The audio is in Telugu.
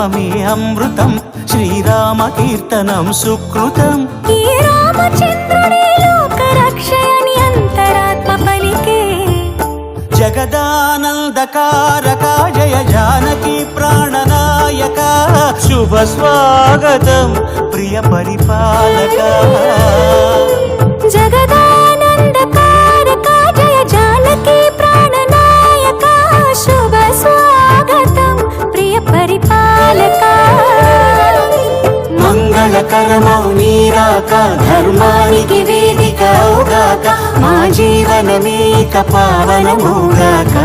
నామమే అమృతం, శ్రీరామ కీర్తనం సుకృతం. ఈ రామచంద్రుడే లోక రక్షయని అంతరాత్మ పలికే. జగదానందకారక జయ జానకి ప్రాణనాయక, శుభ స్వాగతం ప్రియ పరిపాలక. జగదానందకారక జయ జానకి ప్రాణనాయక, శుభ స్వాగతం ప్రియ పరిపాలక. మంగళకరమౌ నీరాక, ధర్మానికి వేదిక అవుగాక, మా జీవనమేక పావనమౌగాక.